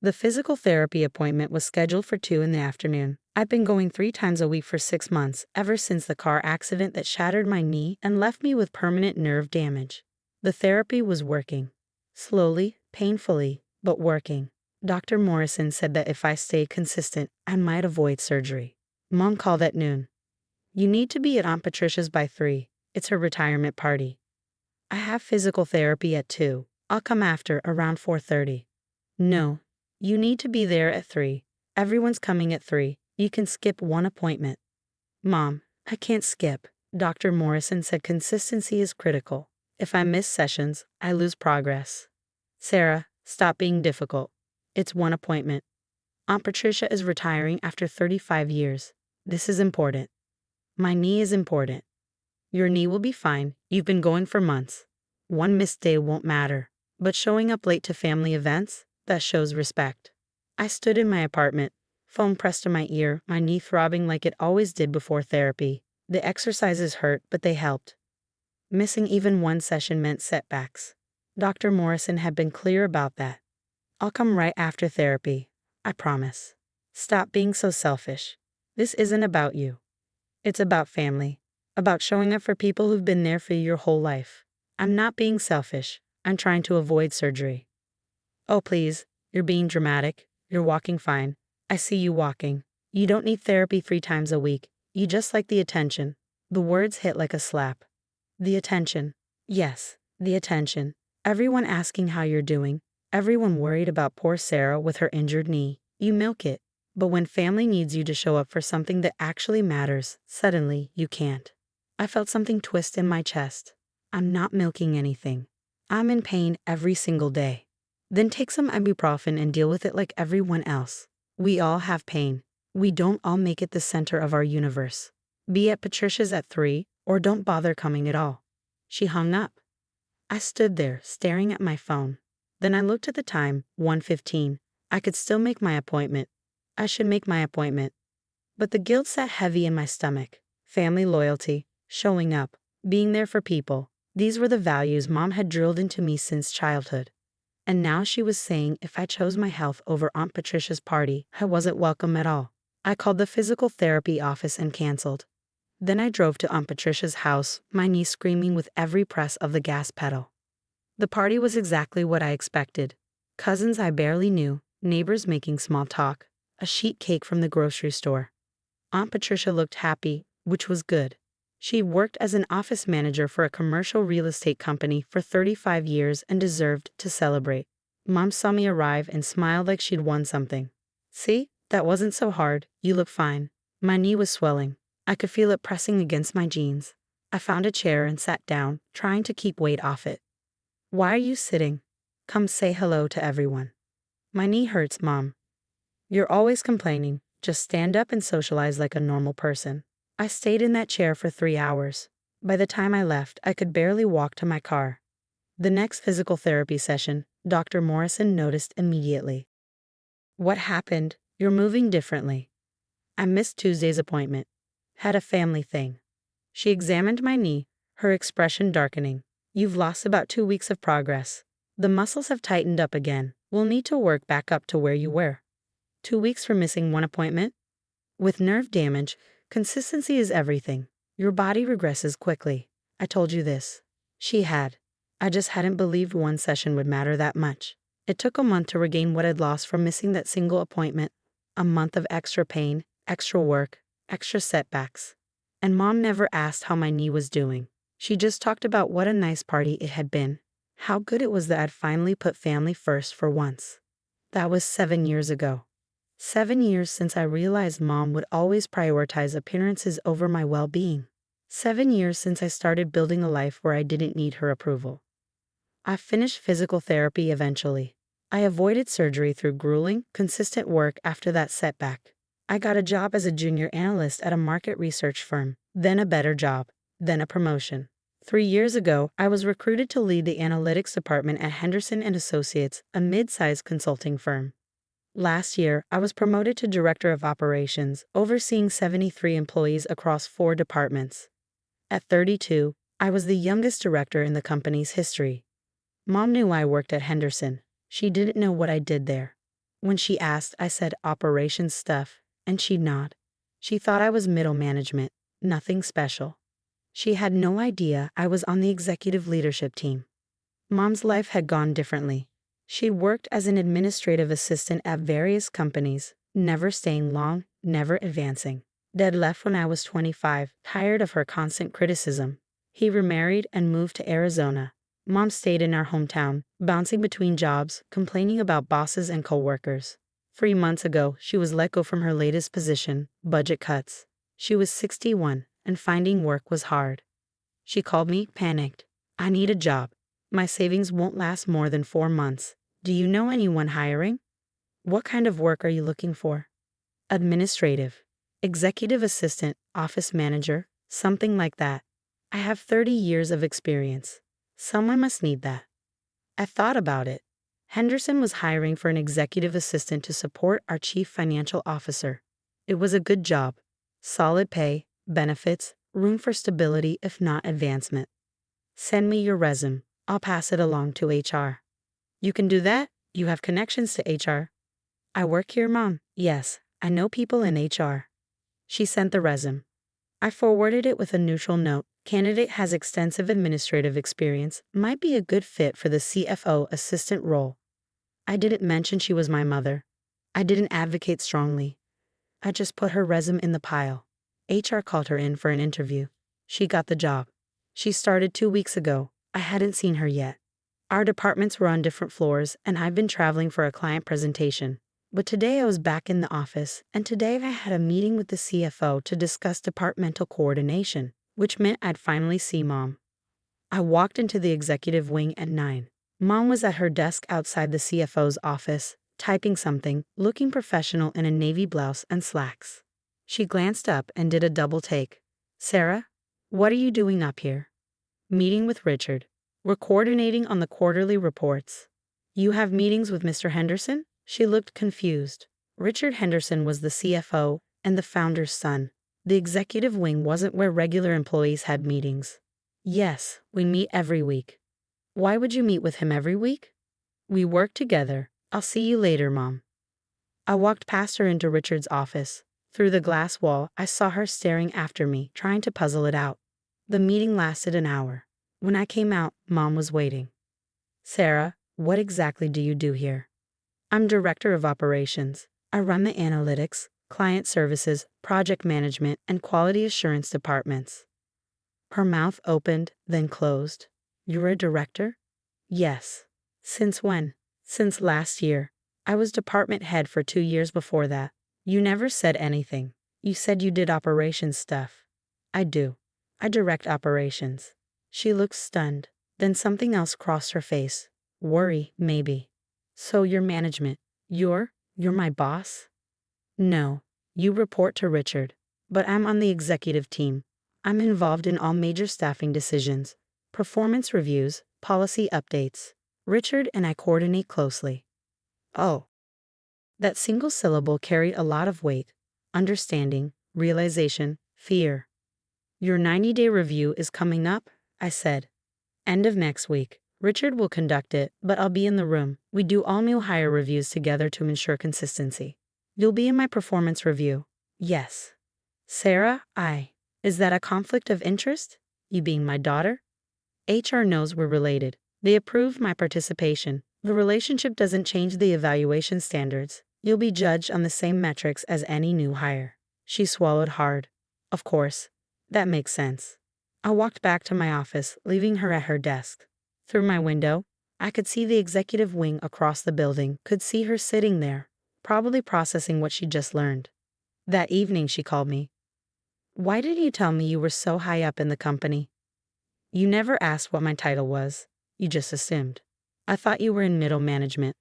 The physical therapy appointment was scheduled for 2 in the afternoon. I've been going 3 times a week for 6 months, ever since the car accident that shattered my knee and left me with permanent nerve damage. The therapy was working. Slowly, painfully, but working. Dr. Morrison said that if I stayed consistent, I might avoid surgery. Mom called at noon. You need to be at Aunt Patricia's by 3. It's her retirement party. I have physical therapy at 2. I'll come after around 4:30. No. You need to be there at 3. Everyone's coming at 3. You can skip one appointment. Mom, I can't skip. Dr. Morrison said consistency is critical. If I miss sessions, I lose progress. Sarah, stop being difficult. It's one appointment. Aunt Patricia is retiring after 35 years. This is important. My knee is important. Your knee will be fine. You've been going for months. One missed day won't matter. But showing up late to family events, that shows respect. I stood in my apartment, phone pressed to my ear, my knee throbbing like it always did before therapy. The exercises hurt, but they helped. Missing even one session meant setbacks. Dr. Morrison had been clear about that. I'll come right after therapy. I promise. Stop being so selfish. This isn't about you. It's about family. About showing up for people who've been there for you your whole life. I'm not being selfish. I'm trying to avoid surgery. Oh, please. You're being dramatic. You're walking fine. I see you walking. You don't need therapy 3 times a week. You just like the attention. The words hit like a slap. The attention. Yes, the attention. Everyone asking how you're doing. Everyone worried about poor Sarah with her injured knee. You milk it. But when family needs you to show up for something that actually matters, suddenly you can't. I felt something twist in my chest. I'm not milking anything. I'm in pain every single day. Then take some ibuprofen and deal with it like everyone else. We all have pain. We don't all make it the center of our universe. Be at Patricia's at 3, or don't bother coming at all. She hung up. I stood there, staring at my phone. Then I looked at the time, 1:15. I could still make my appointment. I should make my appointment. But the guilt sat heavy in my stomach. Family loyalty, showing up, being there for people. These were the values Mom had drilled into me since childhood. And now she was saying if I chose my health over Aunt Patricia's party, I wasn't welcome at all. I called the physical therapy office and canceled. Then I drove to Aunt Patricia's house, my knee screaming with every press of the gas pedal. The party was exactly what I expected. Cousins I barely knew, neighbors making small talk, a sheet cake from the grocery store. Aunt Patricia looked happy, which was good. She worked as an office manager for a commercial real estate company for 35 years and deserved to celebrate. Mom saw me arrive and smiled like she'd won something. See, that wasn't so hard. You look fine. My knee was swelling. I could feel it pressing against my jeans. I found a chair and sat down, trying to keep weight off it. Why are you sitting? Come say hello to everyone. My knee hurts, Mom. You're always complaining. Just stand up and socialize like a normal person. I stayed in that chair for 3 hours. By the time I left, I could barely walk to my car. The next physical therapy session, Dr. Morrison noticed immediately. What happened? You're moving differently. I missed Tuesday's appointment. Had a family thing. She examined my knee, her expression darkening. You've lost about 2 weeks of progress. The muscles have tightened up again. We'll need to work back up to where you were. 2 weeks for missing one appointment? With nerve damage, consistency is everything. Your body regresses quickly. I told you this. She had. I just hadn't believed one session would matter that much. It took a month to regain what I'd lost from missing that single appointment. A month of extra pain, extra work, extra setbacks. And Mom never asked how my knee was doing. She just talked about what a nice party it had been. How good it was that I'd finally put family first for once. That was 7 years ago. 7 years since I realized Mom would always prioritize appearances over my well-being. 7 years since I started building a life where I didn't need her approval. I finished physical therapy eventually. I avoided surgery through grueling, consistent work after that setback. I got a job as a junior analyst at a market research firm, then a better job, then a promotion. 3 years ago, I was recruited to lead the analytics department at Henderson & Associates, a mid-sized consulting firm. Last year, I was promoted to Director of Operations, overseeing 73 employees across 4 departments. At 32, I was the youngest director in the company's history. Mom knew I worked at Henderson. She didn't know what I did there. When she asked, I said operations stuff, and she'd nod. She thought I was middle management, nothing special. She had no idea I was on the executive leadership team. Mom's life had gone differently. She'd worked as an administrative assistant at various companies, never staying long, never advancing. Dad left when I was 25, tired of her constant criticism. He remarried and moved to Arizona. Mom stayed in our hometown, bouncing between jobs, complaining about bosses and coworkers. 3 months ago, she was let go from her latest position, budget cuts. She was 61, and finding work was hard. She called me, panicked. I need a job. My savings won't last more than 4 months. Do you know anyone hiring? What kind of work are you looking for? Administrative. Executive assistant, office manager, something like that. I have 30 years of experience. Someone must need that. I thought about it. Henderson was hiring for an executive assistant to support our chief financial officer. It was a good job. Solid pay, benefits, room for stability if not advancement. Send me your resume. I'll pass it along to HR. You can do that? You have connections to HR. I work here, Mom. Yes, I know people in HR. She sent the resume. I forwarded it with a neutral note. Candidate has extensive administrative experience, might be a good fit for the CFO assistant role. I didn't mention she was my mother. I didn't advocate strongly. I just put her resume in the pile. HR called her in for an interview. She got the job. She started 2 weeks ago. I hadn't seen her yet. Our departments were on different floors, and I've been traveling for a client presentation. But today I was back in the office, and today I had a meeting with the CFO to discuss departmental coordination, which meant I'd finally see Mom. I walked into the executive wing at 9. Mom was at her desk outside the CFO's office, typing something, looking professional in a navy blouse and slacks. She glanced up and did a double take. Sarah, what are you doing up here? Meeting with Richard. We're coordinating on the quarterly reports. You have meetings with Mr. Henderson? She looked confused. Richard Henderson was the CFO and the founder's son. The executive wing wasn't where regular employees had meetings. Yes, we meet every week. Why would you meet with him every week? We work together. I'll see you later, Mom. I walked past her into Richard's office. Through the glass wall, I saw her staring after me, trying to puzzle it out. The meeting lasted an hour. When I came out, Mom was waiting. Sarah, what exactly do you do here? I'm Director of Operations. I run the analytics, client services, project management, and quality assurance departments. Her mouth opened, then closed. You're a director? Yes. Since when? Since last year. I was department head for 2 years before that. You never said anything. You said you did operations stuff. I do. I direct operations. She looked stunned. Then something else crossed her face. Worry, maybe. So you're management. You're my boss? No. You report to Richard. But I'm on the executive team. I'm involved in all major staffing decisions, performance reviews, policy updates. Richard and I coordinate closely. Oh. That single syllable carried a lot of weight. Understanding, realization, fear. Your 90-day review is coming up, I said. End of next week. Richard will conduct it, but I'll be in the room. We do all new hire reviews together to ensure consistency. You'll be in my performance review. Yes. Sarah, Is that a conflict of interest? You being my daughter? HR knows we're related. They approved my participation. The relationship doesn't change the evaluation standards. You'll be judged on the same metrics as any new hire. She swallowed hard. Of course. That makes sense. I walked back to my office, leaving her at her desk. Through my window, I could see the executive wing across the building, could see her sitting there, probably processing what she just learned. That evening she called me. Why didn't you tell me you were so high up in the company? You never asked what my title was. You just assumed. I thought you were in middle management.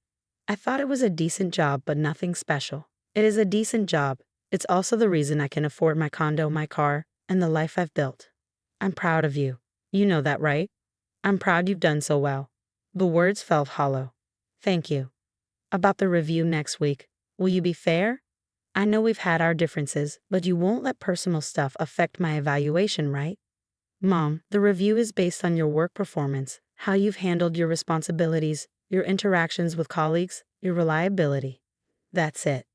I thought it was a decent job, but nothing special. It is a decent job. It's also the reason I can afford my condo, my car, and the life I've built. I'm proud of you. You know that, right? I'm proud you've done so well. The words felt hollow. Thank you. About the review next week, will you be fair? I know we've had our differences, but you won't let personal stuff affect my evaluation, right? Mom, the review is based on your work performance, how you've handled your responsibilities, your interactions with colleagues, your reliability. That's it.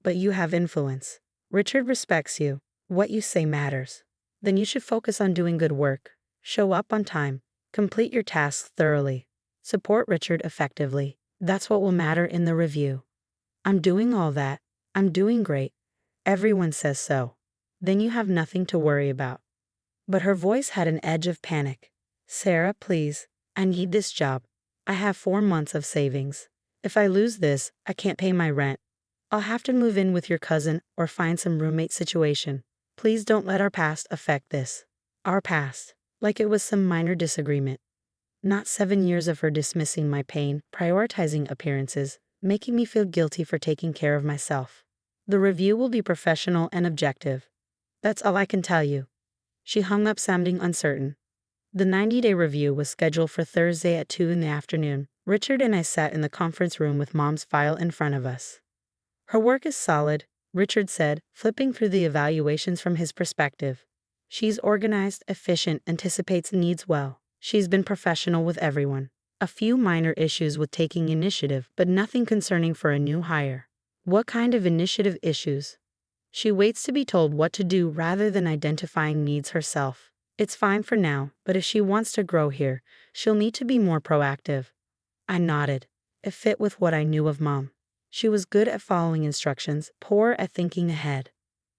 But you have influence. Richard respects you. What you say matters. Then you should focus on doing good work. Show up on time. Complete your tasks thoroughly. Support Richard effectively. That's what will matter in the review. I'm doing all that. I'm doing great. Everyone says so. Then you have nothing to worry about. But her voice had an edge of panic. Sarah, please. I need this job. I have 4 months of savings. If I lose this, I can't pay my rent. I'll have to move in with your cousin or find some roommate situation. Please don't let our past affect this. Our past. Like it was some minor disagreement. Not 7 years of her dismissing my pain, prioritizing appearances, making me feel guilty for taking care of myself. The review will be professional and objective. That's all I can tell you. She hung up, sounding uncertain. The 90-day review was scheduled for Thursday at 2 in the afternoon. Richard and I sat in the conference room with Mom's file in front of us. Her work is solid, Richard said, flipping through the evaluations from his perspective. She's organized, efficient, anticipates needs well. She's been professional with everyone. A few minor issues with taking initiative, but nothing concerning for a new hire. What kind of initiative issues? She waits to be told what to do rather than identifying needs herself. It's fine for now, but if she wants to grow here, she'll need to be more proactive. I nodded. It fit with what I knew of Mom. She was good at following instructions, poor at thinking ahead.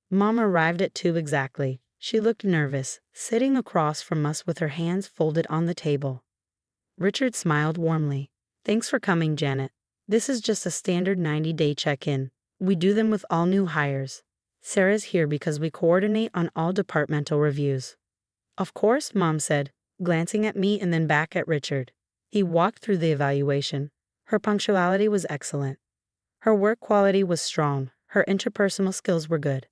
Mom arrived at 2 exactly. She looked nervous, sitting across from us with her hands folded on the table. Richard smiled warmly. Thanks for coming, Janet. This is just a standard 90-day check-in. We do them with all new hires. Sarah's here because we coordinate on all departmental reviews. Of course, Mom said, glancing at me and then back at Richard. He walked through the evaluation. Her punctuality was excellent. Her work quality was strong. Her interpersonal skills were good.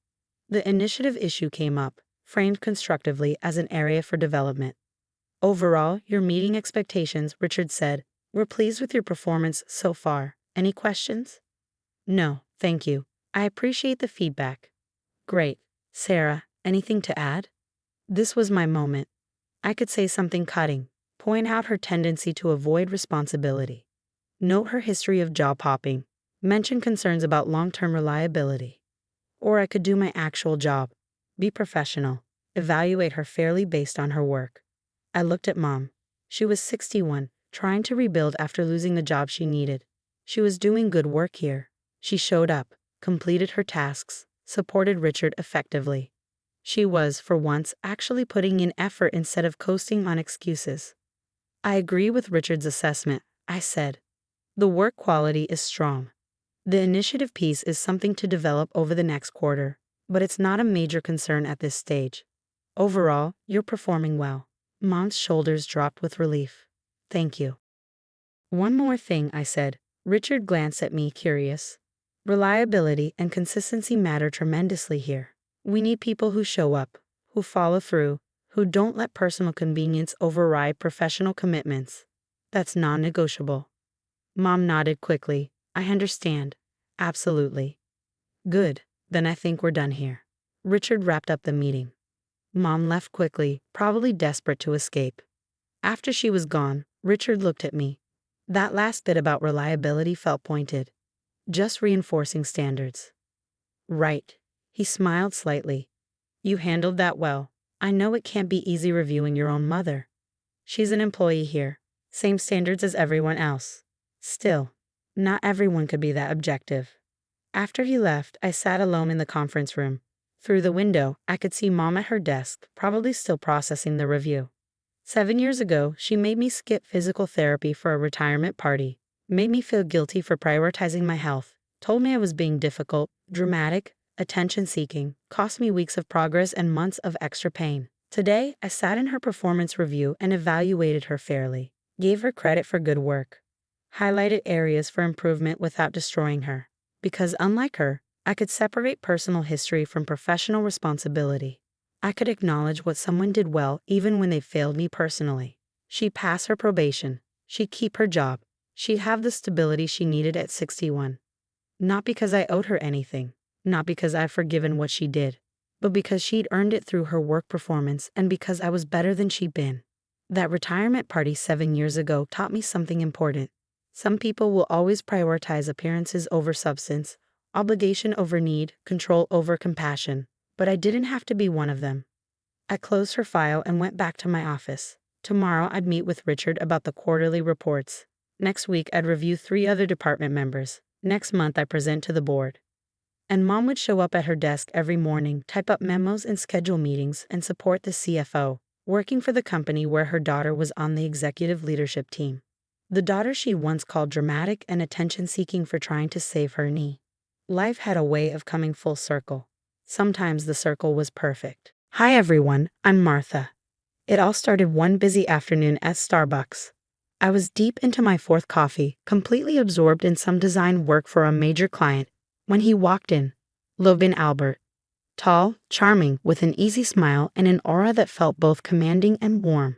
The initiative issue came up, framed constructively as an area for development. Overall, you're meeting expectations, Richard said. We're pleased with your performance so far. Any questions? No, thank you. I appreciate the feedback. Great. Sarah, anything to add? This was my moment. I could say something cutting, point out her tendency to avoid responsibility, note her history of job hopping, mention concerns about long-term reliability. Or I could do my actual job, be professional, evaluate her fairly based on her work. I looked at Mom. She was 61, trying to rebuild after losing the job she needed. She was doing good work here. She showed up, completed her tasks, supported Richard effectively. She was, for once, actually putting in effort instead of coasting on excuses. I agree with Richard's assessment, I said. The work quality is strong. The initiative piece is something to develop over the next quarter, but it's not a major concern at this stage. Overall, you're performing well. Mom's shoulders dropped with relief. Thank you. One more thing, I said. Richard glanced at me, curious. Reliability and consistency matter tremendously here. We need people who show up, who follow through, who don't let personal convenience override professional commitments. That's non-negotiable. Mom nodded quickly. I understand. Absolutely. Good. Then I think we're done here. Richard wrapped up the meeting. Mom left quickly, probably desperate to escape. After she was gone, Richard looked at me. That last bit about reliability felt pointed. Just reinforcing standards. Right. He smiled slightly. You handled that well. I know it can't be easy reviewing your own mother. She's an employee here. Same standards as everyone else. Still, not everyone could be that objective. After he left, I sat alone in the conference room. Through the window, I could see Mom at her desk, probably still processing the review. 7 years ago, she made me skip physical therapy for a retirement party, made me feel guilty for prioritizing my health, told me I was being difficult, dramatic, attention-seeking, cost me weeks of progress and months of extra pain. Today, I sat in her performance review and evaluated her fairly, gave her credit for good work, highlighted areas for improvement without destroying her. Because unlike her, I could separate personal history from professional responsibility. I could acknowledge what someone did well even when they failed me personally. She'd pass her probation. She'd keep her job. She'd have the stability she needed at 61. Not because I owed her anything, not because I've forgiven what she did, but because she'd earned it through her work performance and because I was better than she'd been. That retirement party 7 years ago taught me something important. Some people will always prioritize appearances over substance, Obligation over need, control over compassion. But I didn't have to be one of them. I closed her file and went back to my office. Tomorrow I'd meet with Richard about the quarterly reports. Next week I'd review 3 other department members. Next month I present to the board. And Mom would show up at her desk every morning, type up memos and schedule meetings, and support the CFO, working for the company where her daughter was on the executive leadership team. The daughter she once called dramatic and attention-seeking for trying to save her knee. Life had a way of coming full circle. Sometimes the circle was perfect. Hi everyone, I'm Martha. It all started one busy afternoon at Starbucks. I was deep into my 4th coffee, completely absorbed in some design work for a major client, when he walked in. Logan Albert. Tall, charming, with an easy smile and an aura that felt both commanding and warm.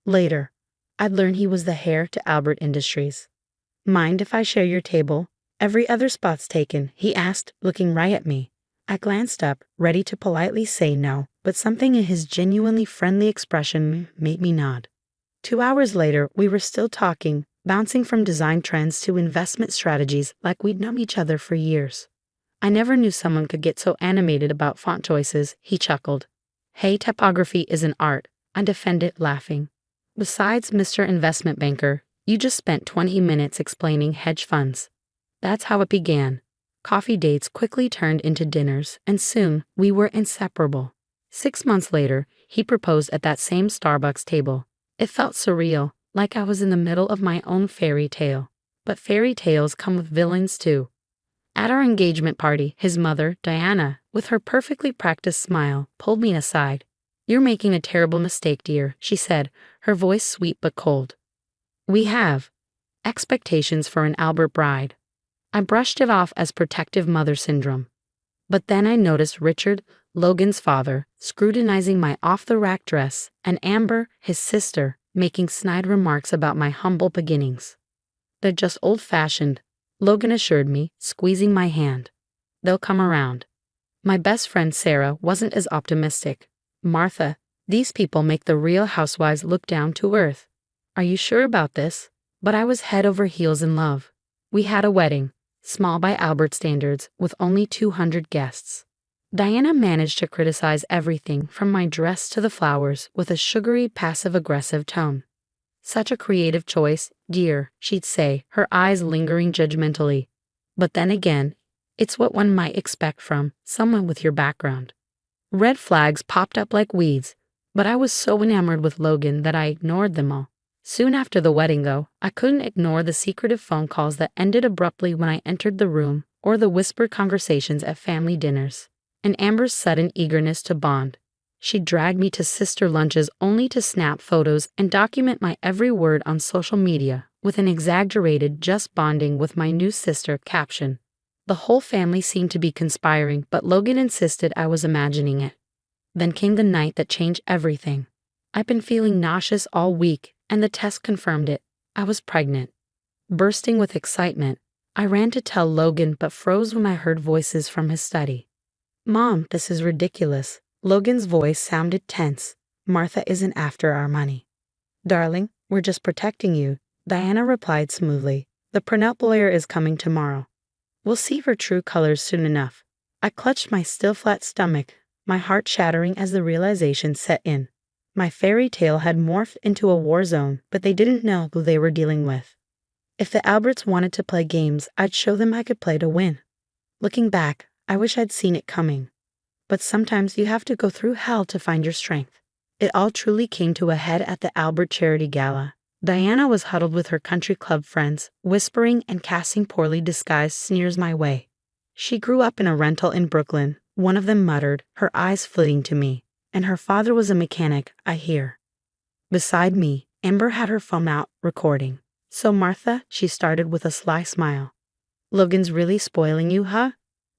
Later, I'd learned he was the heir to Albert Industries. Mind if I share your table? Every other spot's taken, he asked, looking right at me. I glanced up, ready to politely say no, but something in his genuinely friendly expression made me nod. 2 hours later, we were still talking, bouncing from design trends to investment strategies like we'd known each other for years. I never knew someone could get so animated about font choices, he chuckled. Hey, typography is an art, I defended, laughing. Besides, Mr. Investment Banker, you just spent 20 minutes explaining hedge funds. That's how it began. Coffee dates quickly turned into dinners, and soon we were inseparable. 6 months later, he proposed at that same Starbucks table. It felt surreal, like I was in the middle of my own fairy tale. But fairy tales come with villains too. At our engagement party, his mother, Diana, with her perfectly practiced smile, pulled me aside. You're making a terrible mistake, dear, she said, her voice sweet but cold. We have expectations for an Albert bride. I brushed it off as protective mother syndrome. But then I noticed Richard, Logan's father, scrutinizing my off-the-rack dress, and Amber, his sister, making snide remarks about my humble beginnings. They're just old-fashioned, Logan assured me, squeezing my hand. They'll come around. My best friend Sarah wasn't as optimistic. Martha, these people make the real housewives look down to earth. Are you sure about this? But I was head over heels in love. We had a wedding, small by Albert standards, with only 200 guests. Diana managed to criticize everything from my dress to the flowers with a sugary, passive-aggressive tone. Such a creative choice, dear, she'd say, her eyes lingering judgmentally. But then again, it's what one might expect from someone with your background. Red flags popped up like weeds, but I was so enamored with Logan that I ignored them all. Soon after the wedding, though, I couldn't ignore the secretive phone calls that ended abruptly when I entered the room, or the whispered conversations at family dinners. And Amber's sudden eagerness to bond. She dragged me to sister lunches only to snap photos and document my every word on social media with an exaggerated "just bonding with my new sister" caption. The whole family seemed to be conspiring, but Logan insisted I was imagining it. Then came the night that changed everything. I'd been feeling nauseous all week, and the test confirmed it. I was pregnant. Bursting with excitement, I ran to tell Logan but froze when I heard voices from his study. Mom, this is ridiculous. Logan's voice sounded tense. Martha isn't after our money. Darling, we're just protecting you, Diana replied smoothly. The prenup lawyer is coming tomorrow. We'll see her true colors soon enough. I clutched my still flat stomach, my heart shattering as the realization set in. My fairy tale had morphed into a war zone, but they didn't know who they were dealing with. If the Alberts wanted to play games, I'd show them I could play to win. Looking back, I wish I'd seen it coming. But sometimes you have to go through hell to find your strength. It all truly came to a head at the Albert Charity Gala. Diana was huddled with her country club friends, whispering and casting poorly disguised sneers my way. She grew up in a rental in Brooklyn, one of them muttered, her eyes flitting to me. And her father was a mechanic, I hear. Beside me, Amber had her phone out, recording. So Martha, she started with a sly smile. Logan's really spoiling you, huh?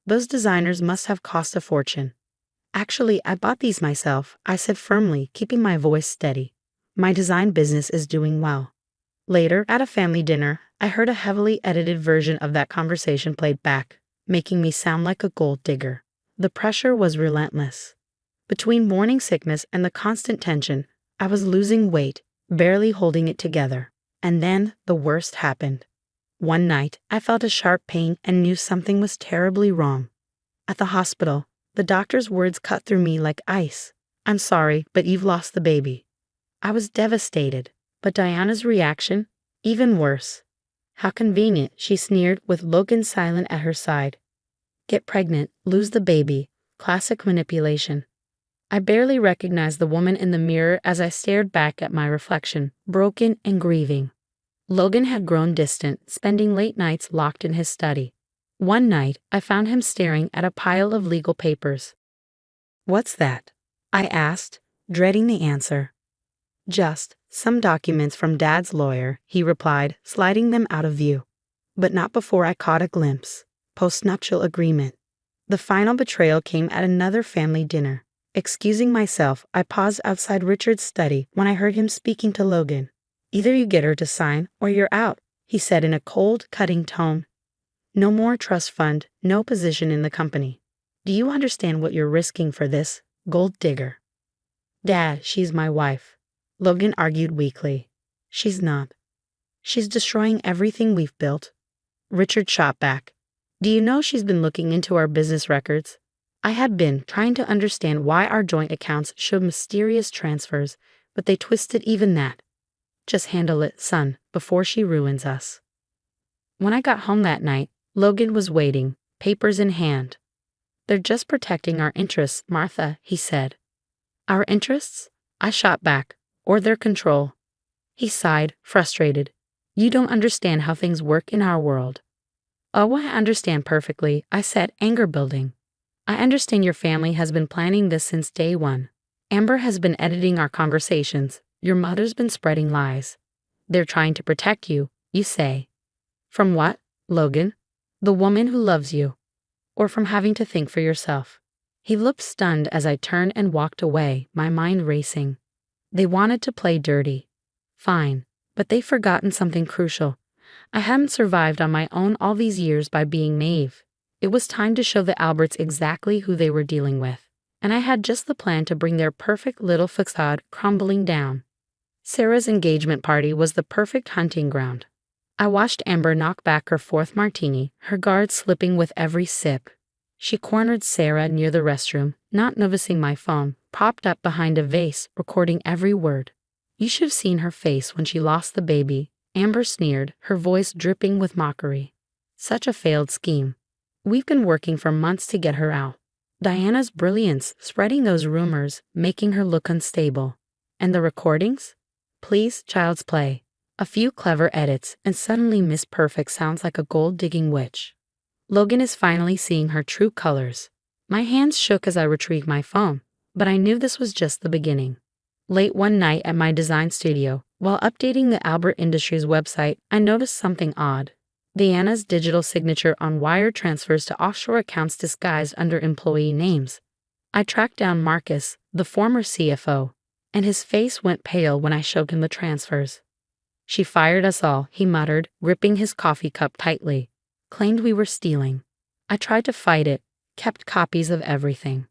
Those designers must have cost a fortune. Actually, I bought these myself, I said firmly, keeping my voice steady. My design business is doing well. Later, at a family dinner, I heard a heavily edited version of that conversation played back, making me sound like a gold digger. The pressure was relentless. Between morning sickness and the constant tension, I was losing weight, barely holding it together. And then the worst happened. One night, I felt a sharp pain and knew something was terribly wrong. At the hospital, the doctor's words cut through me like ice. "I'm sorry, but you've lost the baby." I was devastated, but Diana's reaction? Even worse. "How convenient," she sneered with Logan silent at her side. "Get pregnant, lose the baby. Classic manipulation." I barely recognized the woman in the mirror as I stared back at my reflection, broken and grieving. Logan had grown distant, spending late nights locked in his study. One night, I found him staring at a pile of legal papers. "What's that?" I asked, dreading the answer. "Just some documents from Dad's lawyer," he replied, sliding them out of view. But not before I caught a glimpse. Postnuptial agreement. The final betrayal came at another family dinner. Excusing myself, I paused outside Richard's study when I heard him speaking to Logan. "Either you get her to sign, or you're out," he said in a cold, cutting tone. "No more trust fund, no position in the company. Do you understand what you're risking for this, gold digger?" "Dad, she's my wife," Logan argued weakly. "She's not. She's destroying everything we've built." Richard shot back. "Do you know she's been looking into our business records?" I had been trying to understand why our joint accounts showed mysterious transfers, but they twisted even that. "Just handle it, son, before she ruins us." When I got home that night, Logan was waiting, papers in hand. "They're just protecting our interests, Martha," he said. "Our interests?" I shot back. "Or their control." He sighed, frustrated. "You don't understand how things work in our world." "Oh, I understand perfectly," I said, anger building. "I understand your family has been planning this since day one. Amber has been editing our conversations. Your mother's been spreading lies. They're trying to protect you, you say. From what, Logan? The woman who loves you. Or from having to think for yourself?" He looked stunned as I turned and walked away, my mind racing. They wanted to play dirty. Fine, but they've forgotten something crucial. I hadn't survived on my own all these years by being naive. It was time to show the Alberts exactly who they were dealing with, and I had just the plan to bring their perfect little facade crumbling down. Sarah's engagement party was the perfect hunting ground. I watched Amber knock back her fourth martini, her guard slipping with every sip. She cornered Sarah near the restroom, not noticing my phone, propped up behind a vase, recording every word. "You should have seen her face when she lost the baby," Amber sneered, her voice dripping with mockery. "Such a failed scheme. We've been working for months to get her out. Diana's brilliance, spreading those rumors, making her look unstable. And the recordings? Please, child's play. A few clever edits, and suddenly Miss Perfect sounds like a gold-digging witch. Logan is finally seeing her true colors." My hands shook as I retrieved my phone, but I knew this was just the beginning. Late one night at my design studio, while updating the Albert Industries website, I noticed something odd. Diana's digital signature on wire transfers to offshore accounts disguised under employee names. I tracked down Marcus, the former CFO, and his face went pale when I showed him the transfers. "She fired us all," he muttered, gripping his coffee cup tightly. "Claimed we were stealing. I tried to fight it, kept copies of everything.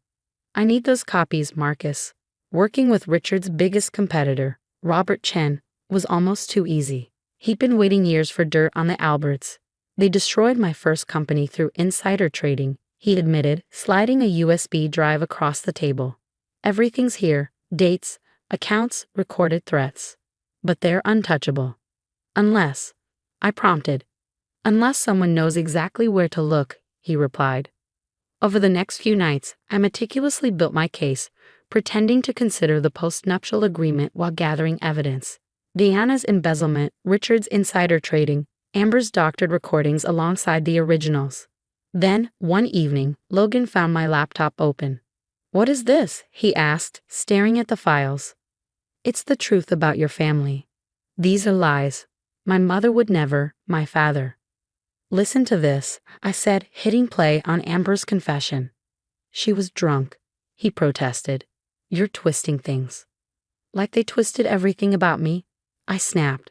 I need those copies, Marcus. Working with Richard's biggest competitor, Robert Chen, was almost too easy. He'd been waiting years for dirt on the Alberts. They destroyed my first company through insider trading," he admitted, sliding a USB drive across the table. "Everything's here, dates, accounts, recorded threats. But they're untouchable. Unless," I prompted. "Unless someone knows exactly where to look," he replied. Over the next few nights, I meticulously built my case, pretending to consider the postnuptial agreement while gathering evidence. Diana's embezzlement, Richard's insider trading, Amber's doctored recordings alongside the originals. Then, one evening, Logan found my laptop open. "What is this?" he asked, staring at the files. "It's the truth about your family. These are lies. My mother would never, my father." "Listen to this," I said, hitting play on Amber's confession. "She was drunk," he protested. "You're twisting things." "Like they twisted everything about me?" I snapped.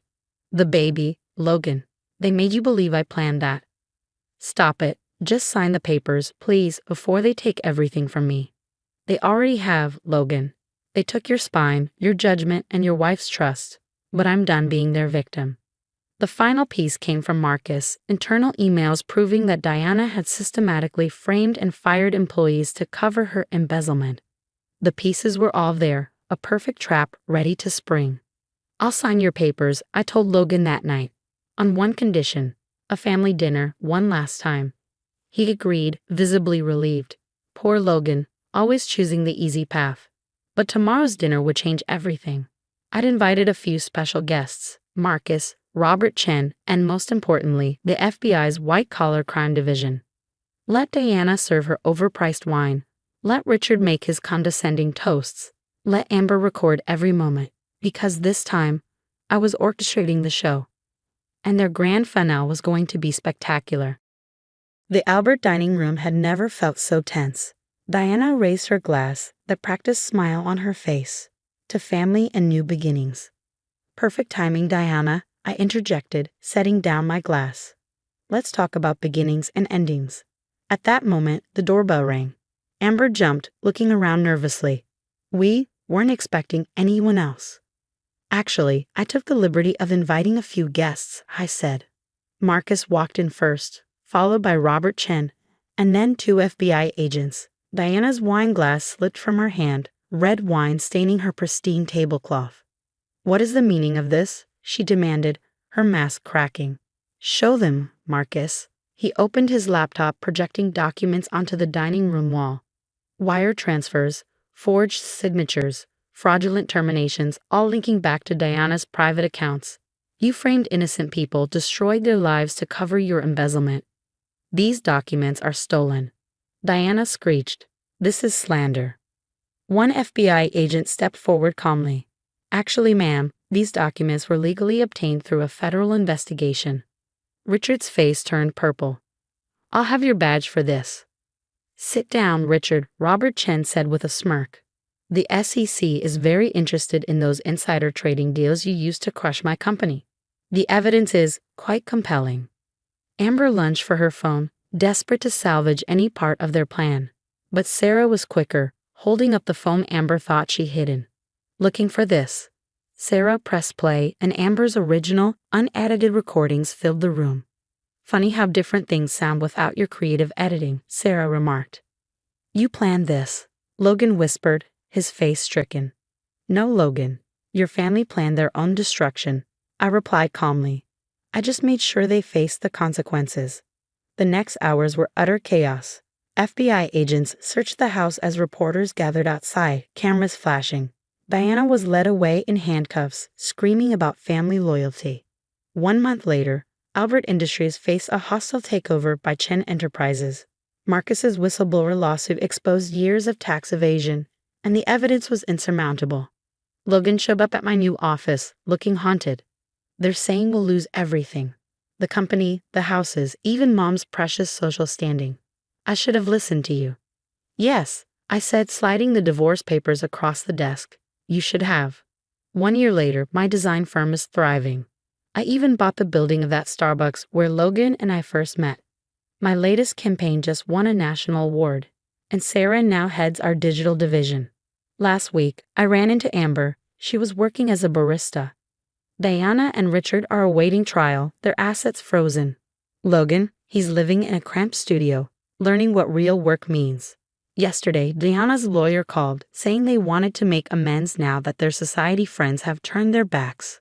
"The baby, Logan. They made you believe I planned that." "Stop it. Just sign the papers, please, before they take everything from me." "They already have, Logan. They took your spine, your judgment, and your wife's trust. But I'm done being their victim." The final piece came from Marcus, internal emails proving that Diana had systematically framed and fired employees to cover her embezzlement. The pieces were all there, a perfect trap ready to spring. "I'll sign your papers," I told Logan that night. "On one condition, a family dinner, one last time." He agreed, visibly relieved. Poor Logan, always choosing the easy path. But tomorrow's dinner would change everything. I'd invited a few special guests: Marcus, Robert Chen, and most importantly, the FBI's white-collar crime division. Let Diana serve her overpriced wine. Let Richard make his condescending toasts. Let Amber record every moment, because this time, I was orchestrating the show. And their grand finale was going to be spectacular. The Albert dining room had never felt so tense. Diana raised her glass, the practiced smile on her face. "To family and new beginnings." "Perfect timing, Diana," I interjected, setting down my glass. "Let's talk about beginnings and endings." At that moment, the doorbell rang. Amber jumped, looking around nervously. "We weren't expecting anyone else." "Actually, I took the liberty of inviting a few guests," I said. Marcus walked in first, followed by Robert Chen, and then 2 FBI agents. Diana's wine glass slipped from her hand, red wine staining her pristine tablecloth. "What is the meaning of this?" she demanded, her mask cracking. "Show them, Marcus." He opened his laptop, projecting documents onto the dining room wall. Wire transfers, forged signatures, fraudulent terminations, all linking back to Diana's private accounts. "You framed innocent people, destroyed their lives to cover your embezzlement. These documents are stolen." Diana screeched. "This is slander." One FBI agent stepped forward calmly. "Actually, ma'am, these documents were legally obtained through a federal investigation." Richard's face turned purple. "I'll have your badge for this." "Sit down, Richard," Robert Chen said with a smirk. "The SEC is very interested in those insider trading deals you used to crush my company. The evidence is quite compelling." Amber lunged for her phone, desperate to salvage any part of their plan. But Sarah was quicker, holding up the phone Amber thought she'd hidden. "Looking for this." Sarah pressed play, and Amber's original, unedited recordings filled the room. "Funny how different things sound without your creative editing," Sarah remarked. "You planned this," Logan whispered, his face stricken. "No, Logan. Your family planned their own destruction," I replied calmly. "I just made sure they faced the consequences." The next hours were utter chaos. FBI agents searched the house as reporters gathered outside, cameras flashing. Diana was led away in handcuffs, screaming about family loyalty. 1 month later, Albert Industries faced a hostile takeover by Chen Enterprises. Marcus's whistleblower lawsuit exposed years of tax evasion, and the evidence was insurmountable. Logan showed up at my new office, looking haunted. "They're saying we'll lose everything. The company, the houses, even Mom's precious social standing. I should have listened to you." "Yes," I said, sliding the divorce papers across the desk. "You should have." 1 year later, my design firm is thriving. I even bought the building of that Starbucks where Logan and I first met. My latest campaign just won a national award, and Sarah now heads our digital division. Last week, I ran into Amber. She was working as a barista. Diana and Richard are awaiting trial, their assets frozen. Logan, he's living in a cramped studio, learning what real work means. Yesterday, Diana's lawyer called, saying they wanted to make amends now that their society friends have turned their backs.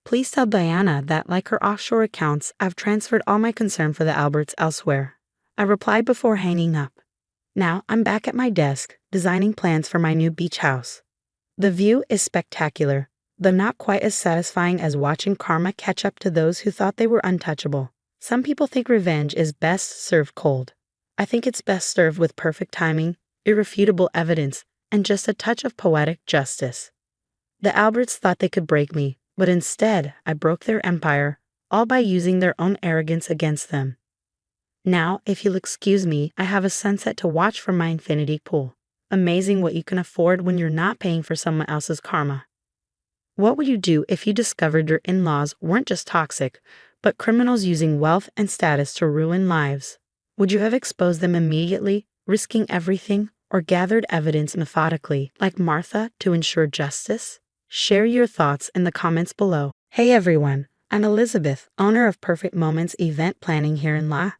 "Please tell Diana that, like her offshore accounts, I've transferred all my concern for the Alberts elsewhere," I replied before hanging up. Now I'm back at my desk, designing plans for my new beach house. The view is spectacular, though not quite as satisfying as watching karma catch up to those who thought they were untouchable. Some people think revenge is best served cold. I think it's best served with perfect timing, irrefutable evidence, and just a touch of poetic justice. The Alberts thought they could break me, but instead I broke their empire, all by using their own arrogance against them. Now, if you'll excuse me, I have a sunset to watch from my infinity pool. Amazing what you can afford when you're not paying for someone else's karma. What would you do if you discovered your in-laws weren't just toxic, but criminals using wealth and status to ruin lives? Would you have exposed them immediately, risking everything, or gathered evidence methodically, like Martha, to ensure justice? Share your thoughts in the comments below. Hey everyone, I'm Elizabeth, owner of Perfect Moments event planning here in La.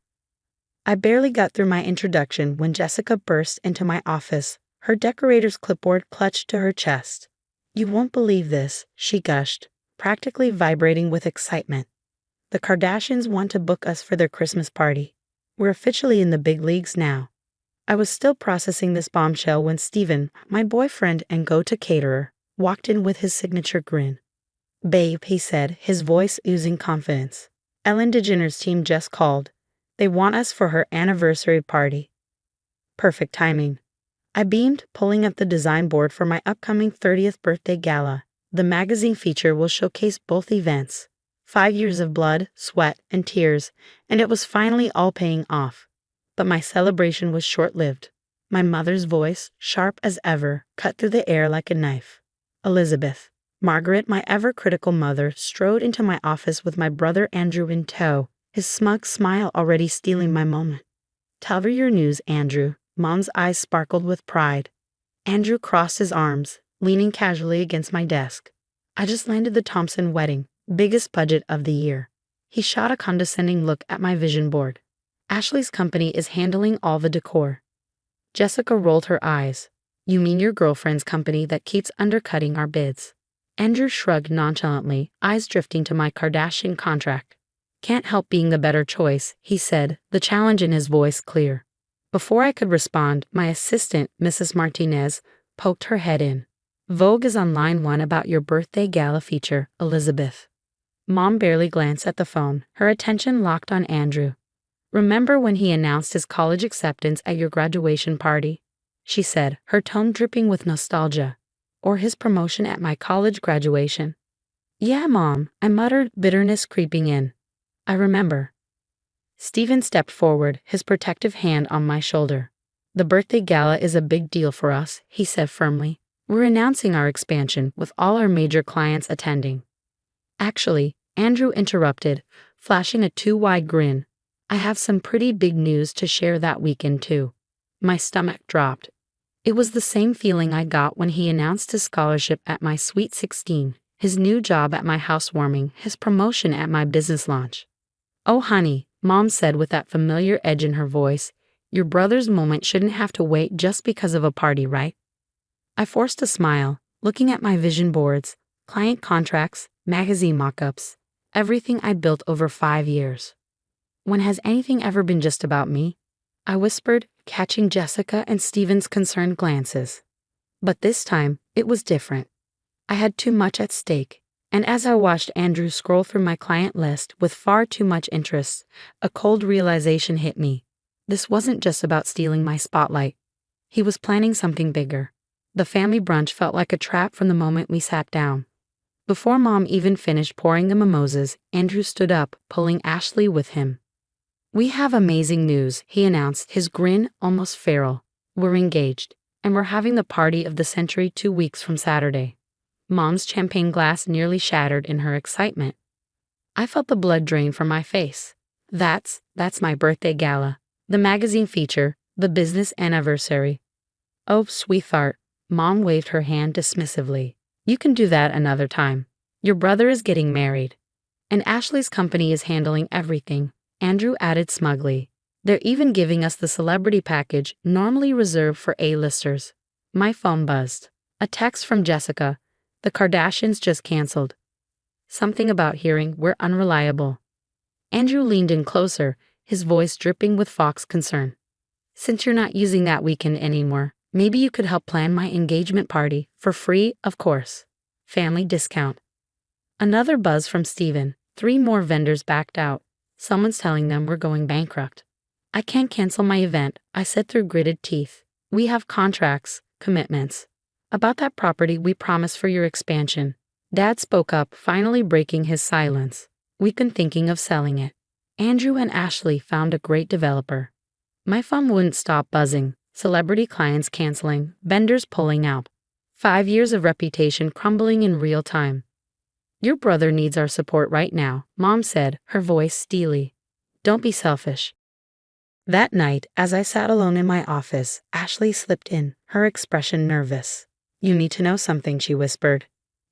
I barely got through my introduction when Jessica burst into my office, her decorator's clipboard clutched to her chest. You won't believe this, she gushed, practically vibrating with excitement. The Kardashians want to book us for their Christmas party. We're officially in the big leagues now. I was still processing this bombshell when Steven, my boyfriend and go-to caterer, walked in with his signature grin. Babe, he said, his voice oozing confidence. Ellen DeGeneres' team just called. They want us for her anniversary party. Perfect timing. I beamed, pulling up the design board for my upcoming 30th birthday gala. The magazine feature will showcase both events. 5 years of blood, sweat, and tears, and it was finally all paying off. But my celebration was short-lived. My mother's voice, sharp as ever, cut through the air like a knife. Elizabeth. Margaret, my ever-critical mother, strode into my office with my brother Andrew in tow, his smug smile already stealing my moment. Tell her your news, Andrew. Mom's eyes sparkled with pride. Andrew crossed his arms, leaning casually against my desk. I just landed the Thompson wedding. Biggest budget of the year. He shot a condescending look at my vision board. Ashley's company is handling all the decor. Jessica rolled her eyes. You mean your girlfriend's company that keeps undercutting our bids? Andrew shrugged nonchalantly, eyes drifting to my Kardashian contract. Can't help being the better choice, he said, the challenge in his voice clear. Before I could respond, my assistant, Mrs. Martinez, poked her head in. Vogue is on line 1 about your birthday gala feature, Elizabeth. Mom barely glanced at the phone, her attention locked on Andrew. Remember when he announced his college acceptance at your graduation party? She said, her tone dripping with nostalgia. Or his promotion at my college graduation? Yeah, Mom, I muttered, bitterness creeping in. I remember. Steven stepped forward, his protective hand on my shoulder. The birthday gala is a big deal for us, he said firmly. We're announcing our expansion with all our major clients attending. Actually, Andrew interrupted, flashing a too-wide grin. I have some pretty big news to share that weekend too. My stomach dropped. It was the same feeling I got when he announced his scholarship at my Sweet 16, his new job at my housewarming, his promotion at my business launch. Oh honey, Mom said with that familiar edge in her voice, your brother's moment shouldn't have to wait just because of a party, right? I forced a smile, looking at my vision boards, client contracts, magazine mock-ups, everything I built over 5 years. When has anything ever been just about me? I whispered, catching Jessica and Steven's concerned glances. But this time, it was different. I had too much at stake, and as I watched Andrew scroll through my client list with far too much interest, a cold realization hit me. This wasn't just about stealing my spotlight. He was planning something bigger. The family brunch felt like a trap from the moment we sat down. Before Mom even finished pouring the mimosas, Andrew stood up, pulling Ashley with him. We have amazing news, he announced, his grin almost feral. We're engaged, and we're having the party of the century 2 weeks from Saturday. Mom's champagne glass nearly shattered in her excitement. I felt the blood drain from my face. That's my birthday gala. The magazine feature, the business anniversary. Oh, sweetheart, Mom waved her hand dismissively. You can do that another time. Your brother is getting married. And Ashley's company is handling everything, Andrew added smugly. They're even giving us the celebrity package normally reserved for A-listers. My phone buzzed. A text from Jessica. The Kardashians just canceled. Something about hearing we're unreliable. Andrew leaned in closer, his voice dripping with Fox concern. Since you're not using that weekend anymore, maybe you could help plan my engagement party, for free, of course. Family discount. Another buzz from Steven. 3 more vendors backed out. Someone's telling them we're going bankrupt. I can't cancel my event, I said through gritted teeth. We have contracts, commitments. About that property we promised for your expansion. Dad spoke up, finally breaking his silence. We've been thinking of selling it. Andrew and Ashley found a great developer. My phone wouldn't stop buzzing. Celebrity clients canceling, vendors pulling out. 5 years of reputation crumbling in real time. Your brother needs our support right now, Mom said, her voice steely. Don't be selfish. That night, as I sat alone in my office, Ashley slipped in, her expression nervous. You need to know something, she whispered.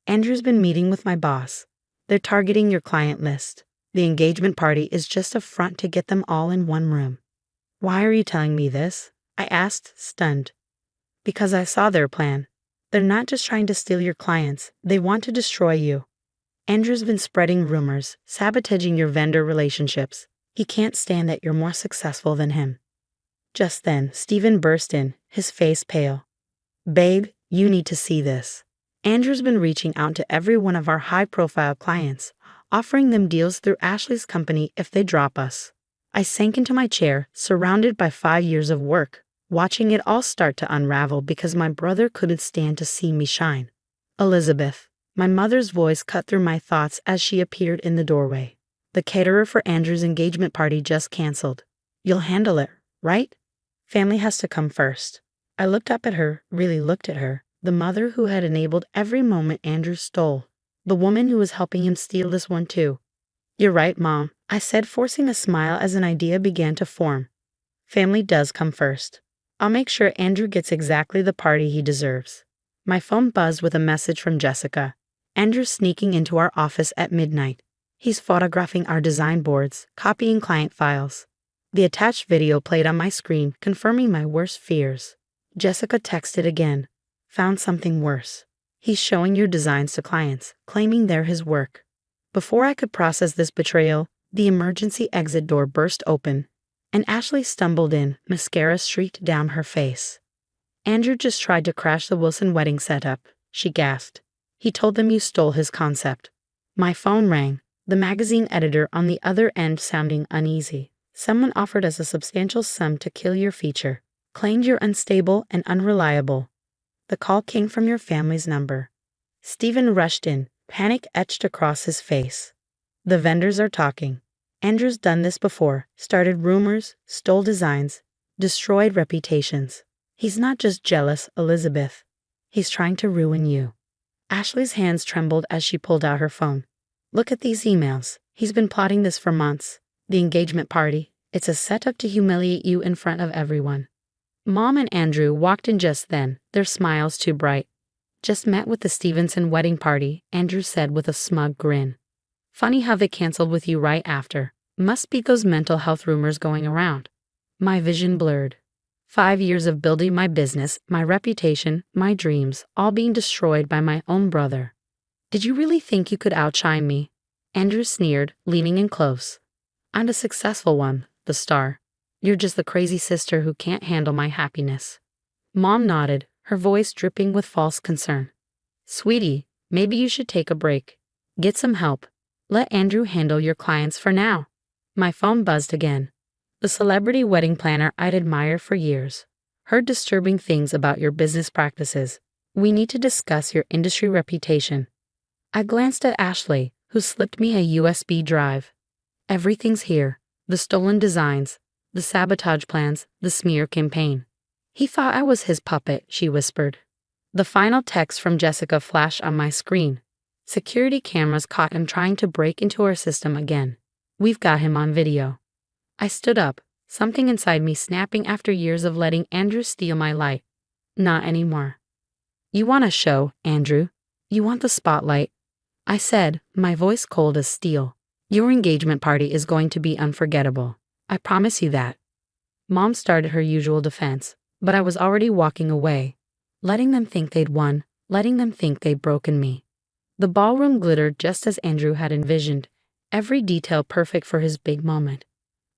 Andrew's been meeting with my boss. They're targeting your client list. The engagement party is just a front to get them all in one room. Why are you telling me this? I asked, stunned. Because I saw their plan. They're not just trying to steal your clients, they want to destroy you. Andrew's been spreading rumors, sabotaging your vendor relationships. He can't stand that you're more successful than him. Just then, Stephen burst in, his face pale. Babe, you need to see this. Andrew's been reaching out to every one of our high-profile clients, offering them deals through Ashley's company if they drop us. I sank into my chair, surrounded by 5 years of work, watching it all start to unravel because my brother couldn't stand to see me shine. Elizabeth. My mother's voice cut through my thoughts as she appeared in the doorway. The caterer for Andrew's engagement party just canceled. You'll handle it, right? Family has to come first. I looked up at her, really looked at her, the mother who had enabled every moment Andrew stole. The woman who was helping him steal this one too. You're right, Mom, I said, forcing a smile as an idea began to form. Family does come first. I'll make sure Andrew gets exactly the party he deserves. My phone buzzed with a message from Jessica. Andrew's sneaking into our office at midnight. He's photographing our design boards, copying client files. The attached video played on my screen, confirming my worst fears. Jessica texted again. Found something worse. He's showing your designs to clients, claiming they're his work. Before I could process this betrayal, the emergency exit door burst open, and Ashley stumbled in, mascara streaked down her face. Andrew just tried to crash the Wilson wedding setup, she gasped. He told them you stole his concept. My phone rang, the magazine editor on the other end sounding uneasy. Someone offered us a substantial sum to kill your feature, claimed you're unstable and unreliable. The call came from your family's number. Stephen rushed in, panic etched across his face. The vendors are talking. Andrew's done this before, started rumors, stole designs, destroyed reputations. He's not just jealous, Elizabeth. He's trying to ruin you. Ashley's hands trembled as she pulled out her phone. Look at these emails. He's been plotting this for months. The engagement party. It's a setup to humiliate you in front of everyone. Mom and Andrew walked in just then, their smiles too bright. Just met with the Stevenson wedding party, Andrew said with a smug grin. Funny how they canceled with you right after. Must be those mental health rumors going around. My vision blurred. 5 years of building my business, my reputation, my dreams, all being destroyed by my own brother. Did you really think you could outshine me? Andrew sneered, leaning in close. I'm the successful one, the star. You're just the crazy sister who can't handle my happiness. Mom nodded, her voice dripping with false concern. Sweetie, maybe you should take a break. Get some help. Let Andrew handle your clients for now. My phone buzzed again. The celebrity wedding planner I'd admired for years. Heard disturbing things about your business practices. We need to discuss your industry reputation. I glanced at Ashley, who slipped me a USB drive. Everything's here. The stolen designs, the sabotage plans, the smear campaign. He thought I was his puppet, she whispered. The final text from Jessica flashed on my screen. Security cameras caught him trying to break into our system again. We've got him on video. I stood up, something inside me snapping after years of letting Andrew steal my light. Not anymore. You want a show, Andrew. You want the spotlight. I said, my voice cold as steel. Your engagement party is going to be unforgettable. I promise you that. Mom started her usual defense, but I was already walking away, letting them think they'd won, letting them think they'd broken me. The ballroom glittered just as Andrew had envisioned, every detail perfect for his big moment.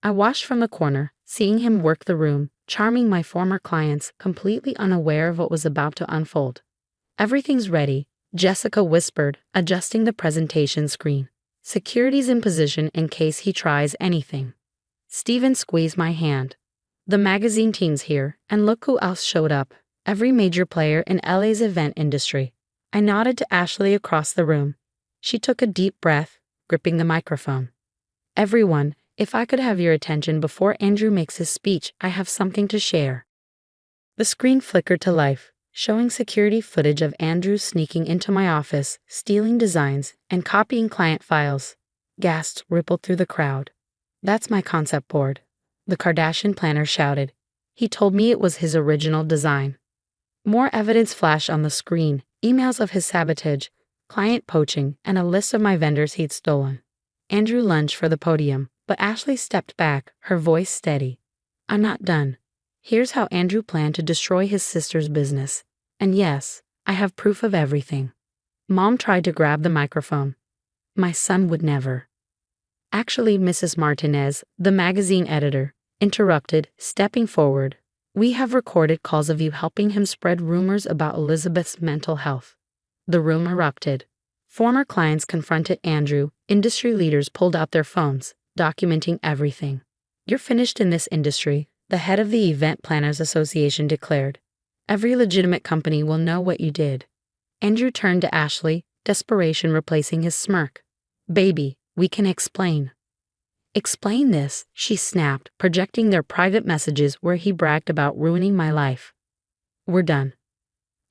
I watched from the corner, seeing him work the room, charming my former clients, completely unaware of what was about to unfold. Everything's ready, Jessica whispered, adjusting the presentation screen. Security's in position in case he tries anything. Stephen squeezed my hand. The magazine team's here, and look who else showed up. Every major player in LA's event industry. I nodded to Ashley across the room. She took a deep breath, gripping the microphone. Everyone, if I could have your attention before Andrew makes his speech, I have something to share. The screen flickered to life, showing security footage of Andrew sneaking into my office, stealing designs, and copying client files. Gasps rippled through the crowd. That's my concept board, the Kardashian planner shouted. He told me it was his original design. More evidence flashed on the screen, emails of his sabotage, client poaching, and a list of my vendors he'd stolen. Andrew lunged for the podium, but Ashley stepped back, her voice steady. I'm not done. Here's how Andrew planned to destroy his sister's business. And yes, I have proof of everything. Mom tried to grab the microphone. My son would never. Actually, Mrs. Martinez, the magazine editor, interrupted, stepping forward. We have recorded calls of you helping him spread rumors about Elizabeth's mental health. The room erupted. Former clients confronted Andrew, industry leaders pulled out their phones, documenting everything. You're finished in this industry, the head of the Event Planners Association declared. Every legitimate company will know what you did. Andrew turned to Ashley, desperation replacing his smirk. Baby, we can explain. Explain this, she snapped, projecting their private messages where he bragged about ruining my life. We're done.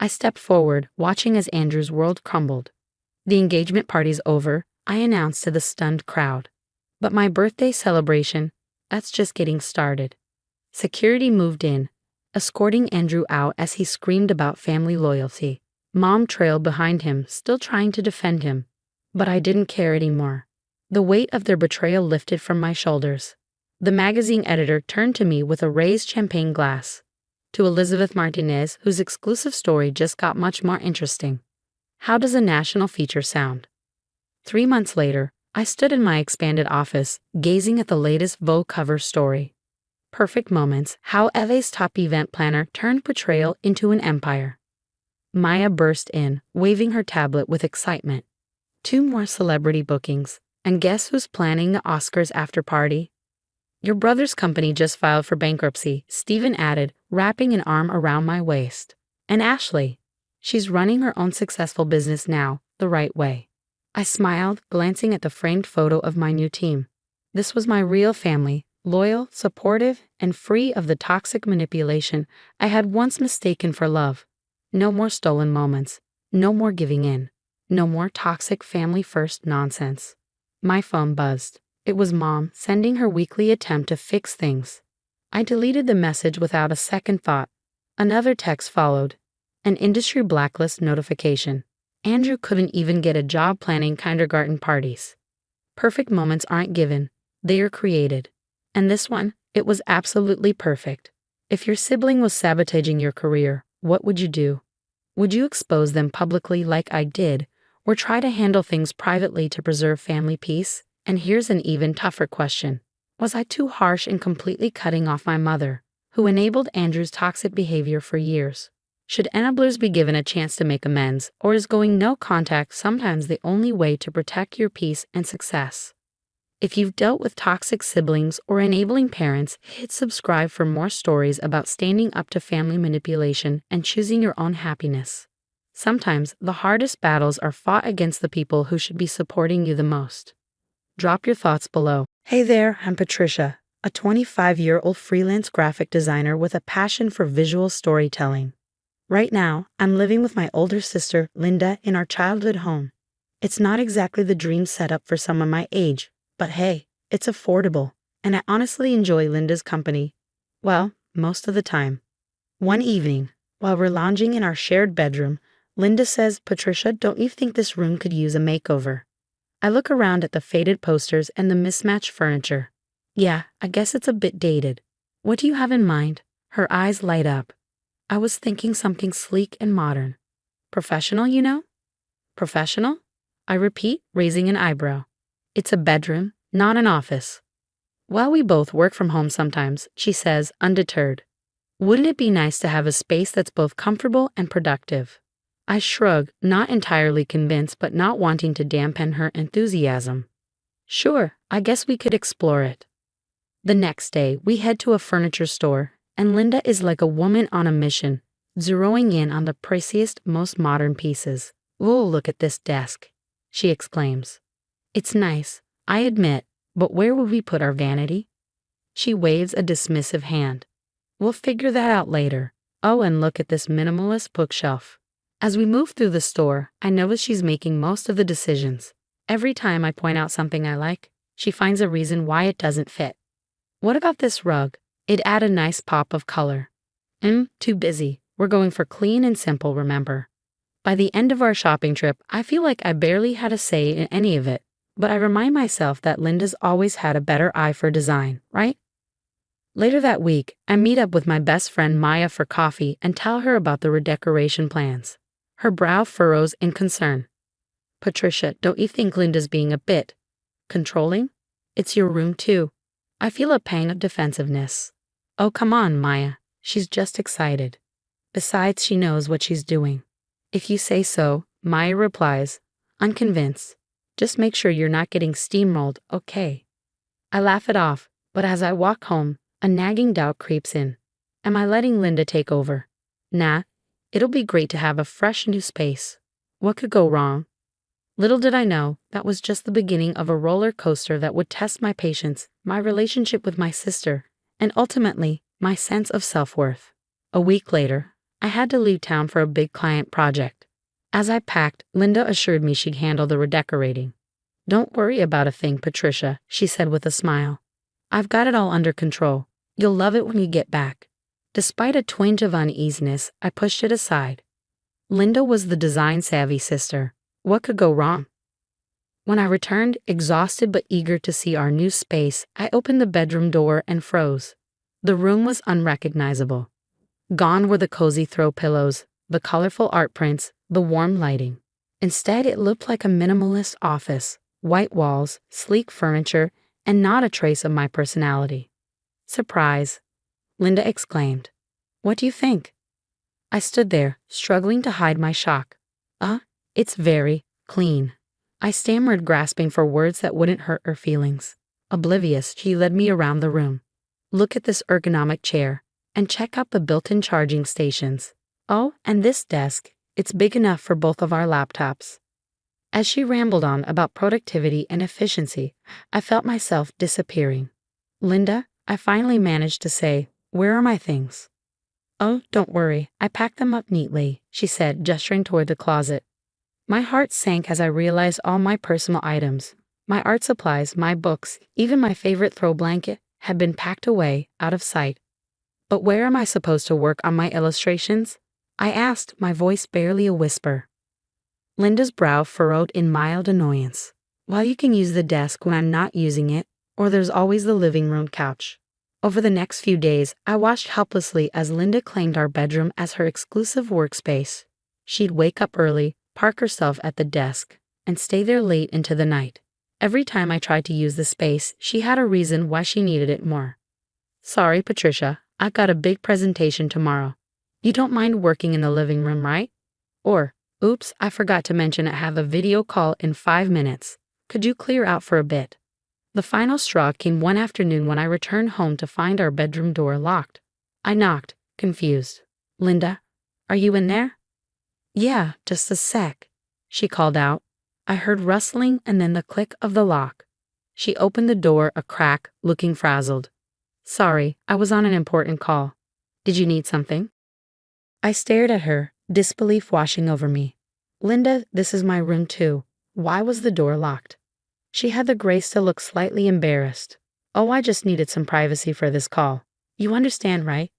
I stepped forward, watching as Andrew's world crumbled. The engagement party's over, I announced to the stunned crowd. But my birthday celebration, that's just getting started. Security moved in, escorting Andrew out as he screamed about family loyalty. Mom trailed behind him, still trying to defend him. But I didn't care anymore. The weight of their betrayal lifted from my shoulders. The magazine editor turned to me with a raised champagne glass. To Elizabeth Martinez, whose exclusive story just got much more interesting. How does a national feature sound? 3 months later, I stood in my expanded office, gazing at the latest Vogue cover story. Perfect Moments, how LA's top event planner turned betrayal into an empire. Maya burst in, waving her tablet with excitement. 2 more celebrity bookings. And guess who's planning the Oscars after party? Your brother's company just filed for bankruptcy, Stephen added, wrapping an arm around my waist. And Ashley. She's running her own successful business now, the right way. I smiled, glancing at the framed photo of my new team. This was my real family, loyal, supportive, and free of the toxic manipulation I had once mistaken for love. No more stolen moments. No more giving in. No more toxic family-first nonsense. My phone buzzed. It was Mom sending her weekly attempt to fix things. I deleted the message without a second thought. Another text followed. An industry blacklist notification. Andrew couldn't even get a job planning kindergarten parties. Perfect moments aren't given. They are created. And this one, it was absolutely perfect. If your sibling was sabotaging your career, what would you do? Would you expose them publicly like I did, or try to handle things privately to preserve family peace? And here's an even tougher question. Was I too harsh in completely cutting off my mother, who enabled Andrew's toxic behavior for years? Should enablers be given a chance to make amends, or is going no contact sometimes the only way to protect your peace and success? If you've dealt with toxic siblings or enabling parents, hit subscribe for more stories about standing up to family manipulation and choosing your own happiness. Sometimes the hardest battles are fought against the people who should be supporting you the most. Drop your thoughts below. Hey there, I'm Patricia, a 25-year-old freelance graphic designer with a passion for visual storytelling. Right now, I'm living with my older sister, Linda, in our childhood home. It's not exactly the dream setup for someone my age, but hey, it's affordable, and I honestly enjoy Linda's company. Well, most of the time. One evening, while we're lounging in our shared bedroom, Linda says, Patricia, don't you think this room could use a makeover? I look around at the faded posters and the mismatched furniture. Yeah, I guess it's a bit dated. What do you have in mind? Her eyes light up. I was thinking something sleek and modern. Professional, you know? Professional? I repeat, raising an eyebrow. It's a bedroom, not an office. Well, we both work from home sometimes, she says, undeterred. Wouldn't it be nice to have a space that's both comfortable and productive? I shrug, not entirely convinced but not wanting to dampen her enthusiasm. Sure, I guess we could explore it. The next day, we head to a furniture store, and Linda is like a woman on a mission, zeroing in on the priciest, most modern pieces. Ooh, look at this desk, she exclaims. It's nice, I admit, but where would we put our vanity? She waves a dismissive hand. We'll figure that out later. Oh, and look at this minimalist bookshelf. As we move through the store, I notice she's making most of the decisions. Every time I point out something I like, she finds a reason why it doesn't fit. What about this rug? It'd add a nice pop of color. Too busy. We're going for clean and simple, remember? By the end of our shopping trip, I feel like I barely had a say in any of it, but I remind myself that Linda's always had a better eye for design, right? Later that week, I meet up with my best friend Maya for coffee and tell her about the redecoration plans. Her brow furrows in concern. Patricia, don't you think Linda's being a bit controlling? It's your room too. I feel a pang of defensiveness. Oh, come on, Maya. She's just excited. Besides, she knows what she's doing. If you say so, Maya replies, unconvinced. Just make sure you're not getting steamrolled, okay? I laugh it off, but as I walk home, a nagging doubt creeps in. Am I letting Linda take over? Nah, it'll be great to have a fresh new space. What could go wrong? Little did I know, that was just the beginning of a roller coaster that would test my patience, my relationship with my sister, and ultimately, my sense of self-worth. A week later, I had to leave town for a big client project. As I packed, Linda assured me she'd handle the redecorating. Don't worry about a thing, Patricia, she said with a smile. I've got it all under control. You'll love it when you get back. Despite a twinge of uneasiness, I pushed it aside. Linda was the design-savvy sister. What could go wrong? When I returned, exhausted but eager to see our new space, I opened the bedroom door and froze. The room was unrecognizable. Gone were the cozy throw pillows, the colorful art prints, the warm lighting. Instead, it looked like a minimalist office, white walls, sleek furniture, and not a trace of my personality. Surprise, Linda exclaimed. What do you think? I stood there, struggling to hide my shock. It's very clean. I stammered, grasping for words that wouldn't hurt her feelings. Oblivious, she led me around the room. Look at this ergonomic chair, and check out the built-in charging stations. Oh, and this desk, it's big enough for both of our laptops. As she rambled on about productivity and efficiency, I felt myself disappearing. Linda, I finally managed to say, where are my things? Oh, don't worry, I packed them up neatly, she said, gesturing toward the closet. My heart sank as I realized all my personal items, my art supplies, my books, even my favorite throw blanket, had been packed away, out of sight. But where am I supposed to work on my illustrations? I asked, my voice barely a whisper. Linda's brow furrowed in mild annoyance. Well, you can use the desk when I'm not using it, or there's always the living room couch. Over the next few days, I watched helplessly as Linda claimed our bedroom as her exclusive workspace. She'd wake up early, park herself at the desk, and stay there late into the night. Every time I tried to use the space, she had a reason why she needed it more. Sorry, Patricia, I've got a big presentation tomorrow. You don't mind working in the living room, right? Or, oops, I forgot to mention I have a video call in 5 minutes. Could you clear out for a bit? The final straw came one afternoon when I returned home to find our bedroom door locked. I knocked, confused. Linda, are you in there? Yeah, just a sec, she called out. I heard rustling and then the click of the lock. She opened the door a crack, looking frazzled. Sorry, I was on an important call. Did you need something? I stared at her, disbelief washing over me. Linda, this is my room too. Why was the door locked? She had the grace to look slightly embarrassed. Oh, I just needed some privacy for this call. You understand, right?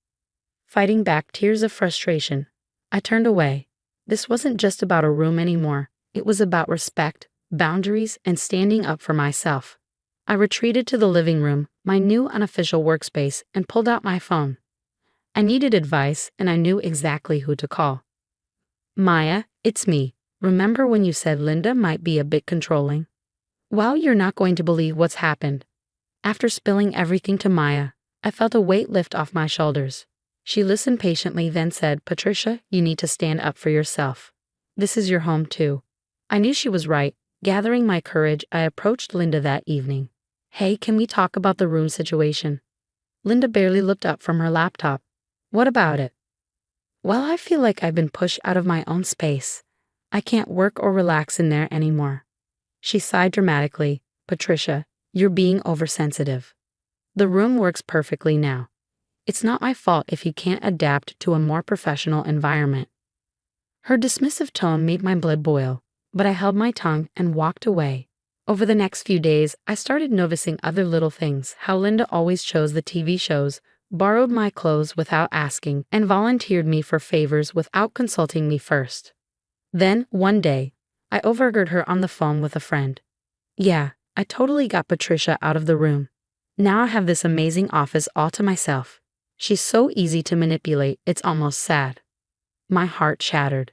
Fighting back tears of frustration, I turned away. This wasn't just about a room anymore. It was about respect, boundaries, and standing up for myself. I retreated to the living room, my new unofficial workspace, and pulled out my phone. I needed advice, and I knew exactly who to call. Maya, it's me. Remember when you said Linda might be a bit controlling? Well, you're not going to believe what's happened. After spilling everything to Maya, I felt a weight lift off my shoulders. She listened patiently, then said, Patricia, you need to stand up for yourself. This is your home too. I knew she was right. Gathering my courage, I approached Linda that evening. Hey, can we talk about the room situation? Linda barely looked up from her laptop. What about it? Well, I feel like I've been pushed out of my own space. I can't work or relax in there anymore. She sighed dramatically. Patricia, you're being oversensitive. The room works perfectly now. It's not my fault if you can't adapt to a more professional environment. Her dismissive tone made my blood boil, but I held my tongue and walked away. Over the next few days, I started noticing other little things, how Linda always chose the TV shows, borrowed my clothes without asking, and volunteered me for favors without consulting me first. Then, one day, I overheard her on the phone with a friend. Yeah, I totally got Patricia out of the room. Now I have this amazing office all to myself. She's so easy to manipulate, it's almost sad. My heart shattered.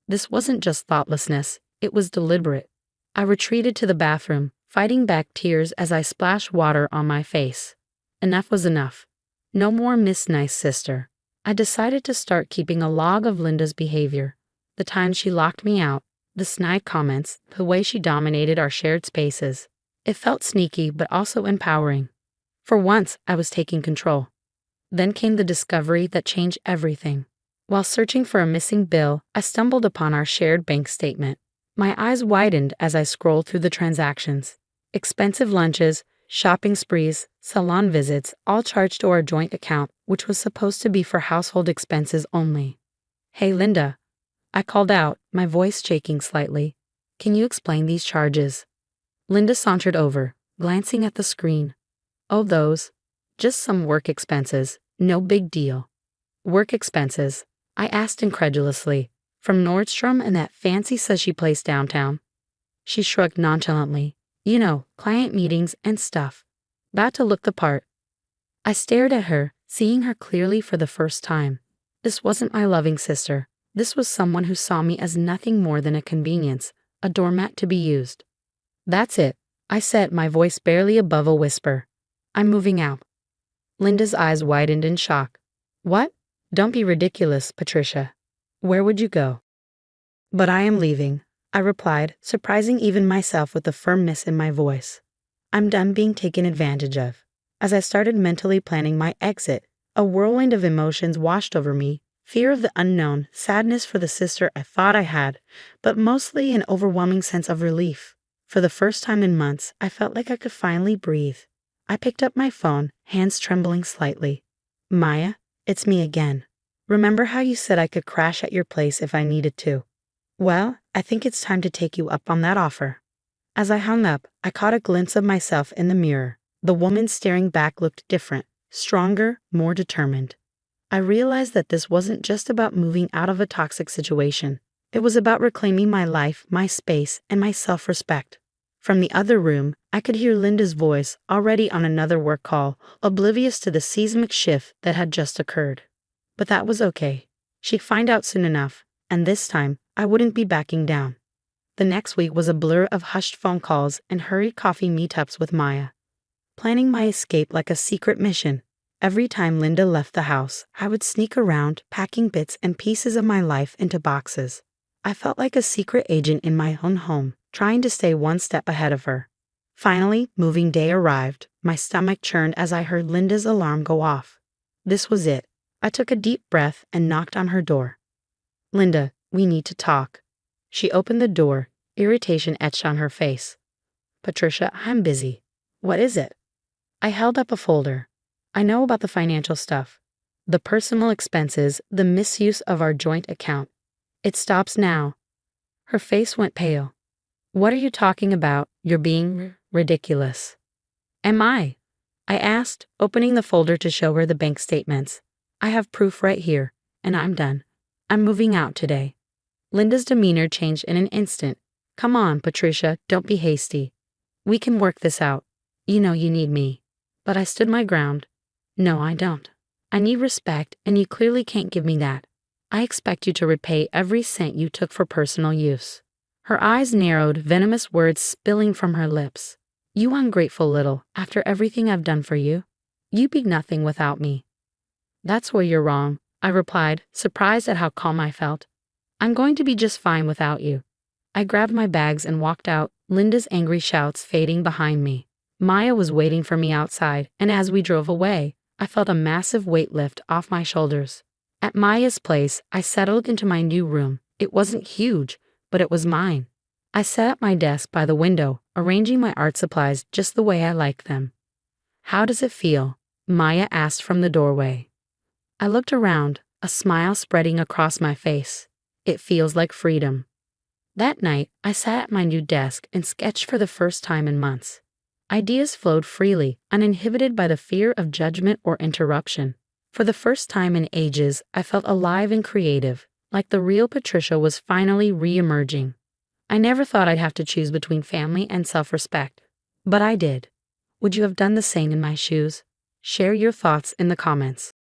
This wasn't just thoughtlessness, it was deliberate. I retreated to the bathroom, fighting back tears as I splashed water on my face. Enough was enough. No more Miss Nice Sister. I decided to start keeping a log of Linda's behavior. The times she locked me out, the snide comments, the way she dominated our shared spaces. It felt sneaky but also empowering. For once, I was taking control. Then came the discovery that changed everything. While searching for a missing bill, I stumbled upon our shared bank statement. My eyes widened as I scrolled through the transactions. Expensive lunches, shopping sprees, salon visits, all charged to our joint account, which was supposed to be for household expenses only. Hey, Linda. I called out, my voice shaking slightly. Can you explain these charges? Linda sauntered over, glancing at the screen. Oh, those. Just some work expenses, no big deal. Work expenses? I asked incredulously. From Nordstrom and that fancy sushi place downtown. She shrugged nonchalantly. You know, client meetings and stuff. About to look the part. I stared at her, seeing her clearly for the first time. This wasn't my loving sister. This was someone who saw me as nothing more than a convenience, a doormat to be used. That's it, I said, my voice barely above a whisper. I'm moving out. Linda's eyes widened in shock. What? Don't be ridiculous, Patricia. Where would you go? But I am leaving, I replied, surprising even myself with the firmness in my voice. I'm done being taken advantage of. As I started mentally planning my exit, a whirlwind of emotions washed over me. Fear of the unknown, sadness for the sister I thought I had, but mostly an overwhelming sense of relief. For the first time in months, I felt like I could finally breathe. I picked up my phone, hands trembling slightly. Maya, it's me again. Remember how you said I could crash at your place if I needed to? Well, I think it's time to take you up on that offer. As I hung up, I caught a glimpse of myself in the mirror. The woman staring back looked different, stronger, more determined. I realized that this wasn't just about moving out of a toxic situation. It was about reclaiming my life, my space, and my self-respect. From the other room, I could hear Linda's voice, already on another work call, oblivious to the seismic shift that had just occurred. But that was okay. She'd find out soon enough, and this time, I wouldn't be backing down. The next week was a blur of hushed phone calls and hurried coffee meetups with Maya. Planning my escape like a secret mission. Every time Linda left the house, I would sneak around, packing bits and pieces of my life into boxes. I felt like a secret agent in my own home, trying to stay one step ahead of her. Finally, moving day arrived. My stomach churned as I heard Linda's alarm go off. This was it. I took a deep breath and knocked on her door. Linda, we need to talk. She opened the door, irritation etched on her face. Patricia, I'm busy. What is it? I held up a folder. I know about the financial stuff. The personal expenses, the misuse of our joint account. It stops now. Her face went pale. What are you talking about? You're being ridiculous. Am I? I asked, opening the folder to show her the bank statements. I have proof right here, and I'm done. I'm moving out today. Linda's demeanor changed in an instant. Come on, Patricia, don't be hasty. We can work this out. You know you need me. But I stood my ground. No, I don't. I need respect, and you clearly can't give me that. I expect you to repay every cent you took for personal use. Her eyes narrowed, venomous words spilling from her lips. You ungrateful little, after everything I've done for you. You'd be nothing without me. That's where you're wrong, I replied, surprised at how calm I felt. I'm going to be just fine without you. I grabbed my bags and walked out, Linda's angry shouts fading behind me. Maya was waiting for me outside, and as we drove away, I felt a massive weight lift off my shoulders. At Maya's place, I settled into my new room. It wasn't huge, but it was mine. I sat at my desk by the window, arranging my art supplies just the way I like them. How does it feel? Maya asked from the doorway. I looked around, a smile spreading across my face. It feels like freedom. That night, I sat at my new desk and sketched for the first time in months. Ideas flowed freely, uninhibited by the fear of judgment or interruption. For the first time in ages, I felt alive and creative, like the real Patricia was finally re-emerging. I never thought I'd have to choose between family and self-respect, but I did. Would you have done the same in my shoes? Share your thoughts in the comments.